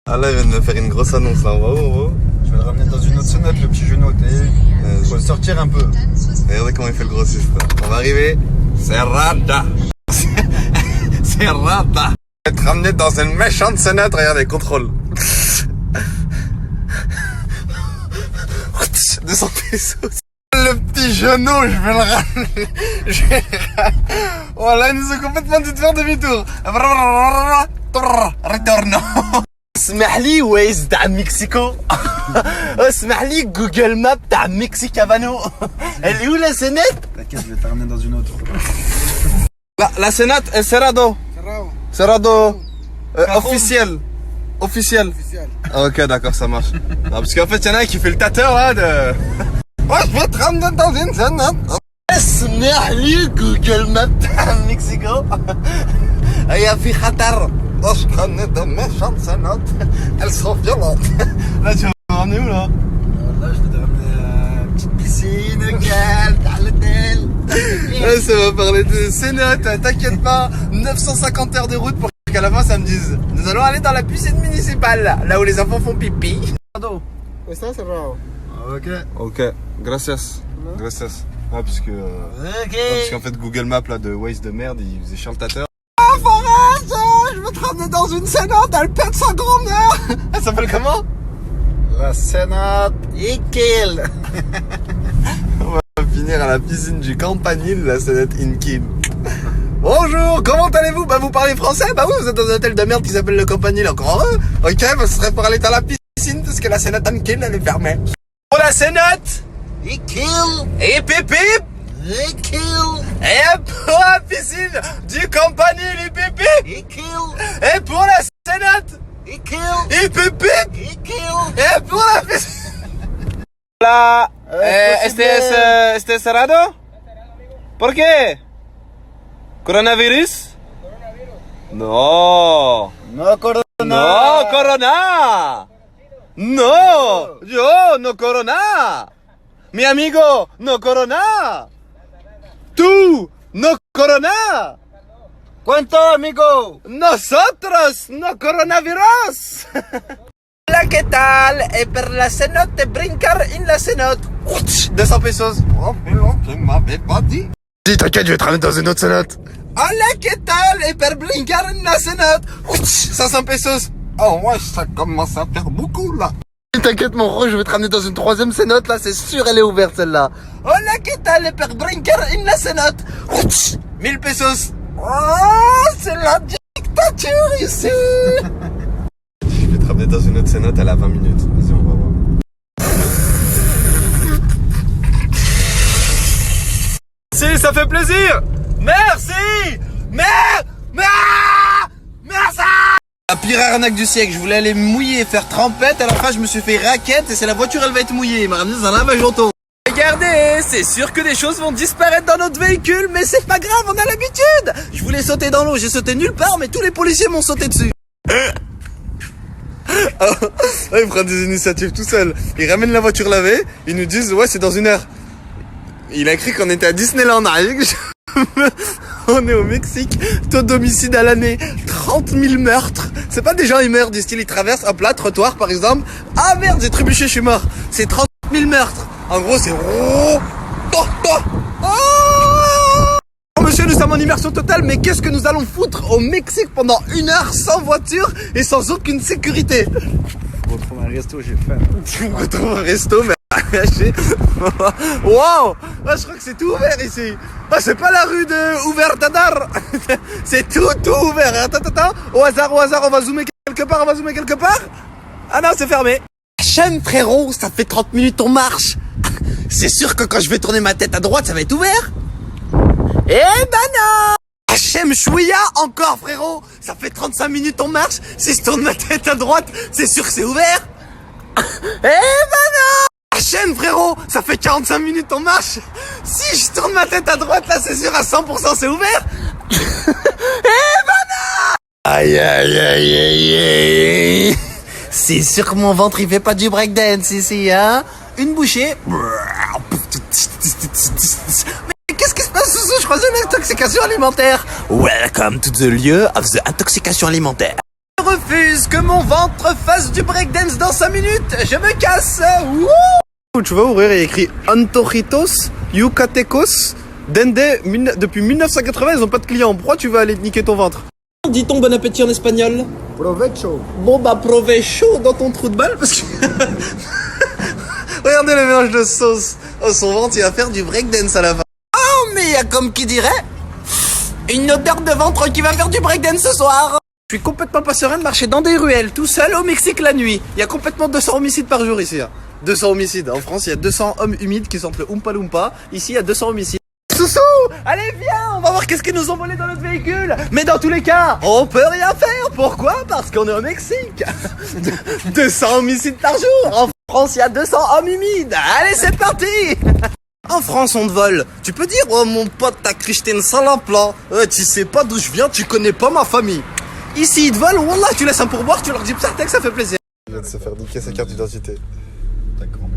Ah là, il vient de me faire une grosse annonce là, on va où? Je vais le ramener dans une autre sonate, le petit genou, faut le sortir un peu. Regardez comment il fait le grossiste là. On va arriver. Serrada. Serrada. Être ramené dans une méchante sonate, regardez, contrôle. 200 pesos. Le petit genou, je vais le ramener. Voilà, ils nous ont complètement dit de faire demi-tour. Retorno. اسمح لي ويز تاع مكسيكو. اسمح لي جوجل ماب تاع مكسيكافانو. اللي هو لا سنات. T'inquiète, je vais te ramener dans une autre. La Senat El Cerrado. Cerrado. Officiel. Officiel. Ok, d'accord, ça marche. Non, parce qu'en fait, il y en a un qui fait le tâteur là de. Ouais, je vais te ramener dans une Senat. اسمح لي جوجل ماب تاع مكسيكو. هيا في خطر. Je connais de méchantes scénotes. Elles sont violentes. Là, tu vas me ramener où là? Là, je vais te ramener à une petite piscine, calme, à l'hôtel. Ouais, ça va parler de scénotes, t'inquiète pas. 950 heures de route pour qu'à la fin ça me dise nous allons aller dans la piscine municipale, là où les enfants font pipi. Ça, c'est rare. Ok. Ok, gracias. Gracias. Ah, parce que. Parce qu'en fait, Google Maps là de Waze de merde, il faisait chiant le tâteur. Ah, Forest, je vais te ramener dans une scénote, elle pète sa grandeur. Elle s'appelle comment? La Senat Iquil. On va finir à la piscine du Campanile, la scénote Iquil. Bonjour, comment allez-vous? Bah, vous parlez français? Bah oui, vous êtes dans un hôtel de merde qui s'appelle le Campanile, encore heureux. Ok, bah, ce serait pour aller dans la piscine, parce que la scénote Iquil, elle est fermée. Pour la scénote Iquil. et pépip. Iquil. Et pour la piscine du Campanile, et pépip. Iquil. Et pour la scénote Iquil. et pépip. Iquil. Et pour la piscine. Hola, ¿este cerrado? ¿Por qué? ¿Coronavirus? No. No, Corona. No, corona. No, yo no corona. Mi amigo no corona. Tú no corona. ¿Cuánto, amigo? Nosotros no coronavirus. Hola, ¿qué tal? Et per la cenote brincar in la cenote. 200 pesos. Oh, mais tu m'avais pas dit. Dis, t'inquiète, je vais te ramener dans une autre cenote. Hola, ¿qué tal? Et per brincar in la cenote. 500 pesos. Oh, ouais, ça commence à faire beaucoup, là. T'inquiète, mon gros, je vais te ramener dans une troisième cenote, là, c'est sûr, elle est ouverte, celle-là. Hola, ¿qué tal? Et per brincar in la cenote. 1000 pesos. Oh, c'est la dictature ici. Je vais te ramener dans une autre scénote, elle a 20 minutes. Vas-y, on va voir. Si, ça fait plaisir. Merci. Merci. La pire arnaque du siècle, je voulais aller me mouiller, faire trempette, à la fin je me suis fait raquette et c'est la voiture, elle va être mouillée. Il m'a ramené dans un lavage auto. Regardez, c'est sûr que des choses vont disparaître dans notre véhicule, mais c'est pas grave, on a l'habitude. Je voulais sauter dans l'eau, j'ai sauté nulle part, mais tous les policiers m'ont sauté dessus. Il prend des initiatives tout seul. Il ramène la voiture lavée, ils nous disent ouais c'est dans une heure. Il a cru qu'on était à Disneyland. On est au Mexique, taux d'homicide à l'année, 30 000 meurtres. C'est pas des gens ils meurent du style ils traversent hop là, trottoir par exemple. Ah merde, j'ai trébuché, je suis mort. C'est 30 000 meurtres. En gros c'est... Oh, monsieur, nous sommes en immersion totale, mais qu'est-ce que nous allons foutre au Mexique pendant 1 heure sans voiture et sans aucune sécurité? On retrouve un resto, j'ai faim. Tu me retrouves un resto, mais wow, ah, je crois que c'est tout ouvert ici. Ah, c'est pas la rue de Ouvert Tadar. C'est tout ouvert. Attends. Au hasard, on va zoomer quelque part. Ah non, c'est fermé. Hachem, frérot, ça fait 30 minutes on marche. C'est sûr que quand je vais tourner ma tête à droite, ça va être ouvert. Eh ben non. Hachem Chouïa, encore frérot. Ça fait 35 minutes on marche. Si je tourne ma tête à droite, c'est sûr que c'est ouvert. Eh ben non. Hachem frérot, ça fait 45 minutes on marche. Si je tourne ma tête à droite, là c'est sûr à 100% c'est ouvert. Eh ben non. Aïe. C'est sûr que mon ventre il fait pas du breakdance ici, hein. Une bouchée. Mais qu'est-ce qui se passe sous je croisais une intoxication alimentaire. Welcome to the lieu of the intoxication alimentaire. refuse que mon ventre fasse du breakdance dans 5 minutes. Je me casse. Wouh. Tu vas ouvrir, il y a écrit Antojitos, Yucatecos, Dende. Depuis 1980, ils ont pas de clients. Pourquoi tu vas aller niquer ton ventre? Dit-on bon appétit en espagnol? Provecho. Bon bah provecho dans ton trou de balle parce que... Regardez le mélange de sauce. Oh, son ventre, il va faire du breakdance à la fin. Oh, mais il y a comme qui dirait une odeur de ventre qui va faire du breakdance ce soir. Je suis complètement pas serein de marcher dans des ruelles, tout seul au Mexique la nuit. Il y a complètement 200 homicides par jour ici. 200 homicides. En France, il y a 200 hommes humides qui sentent le Oompa Loompa. Ici, il y a 200 homicides. Soussou, allez viens, on va voir qu'est-ce qu'ils nous ont volé dans notre véhicule. Mais dans tous les cas, on peut rien faire. Pourquoi? Parce qu'on est au Mexique. 200 homicides par jour. En France, il y a 200 hommes humides. Allez, c'est parti. En France, on te vole. Tu peux dire, oh mon pote, t'as cricheté une salope là. Tu sais pas d'où je viens, tu connais pas ma famille. Ici, ils te volent, wallah, tu laisses un pourboire, tu leur dis psatek, ça fait plaisir. Il vient de se faire niquer sa carte d'identité. D'accord.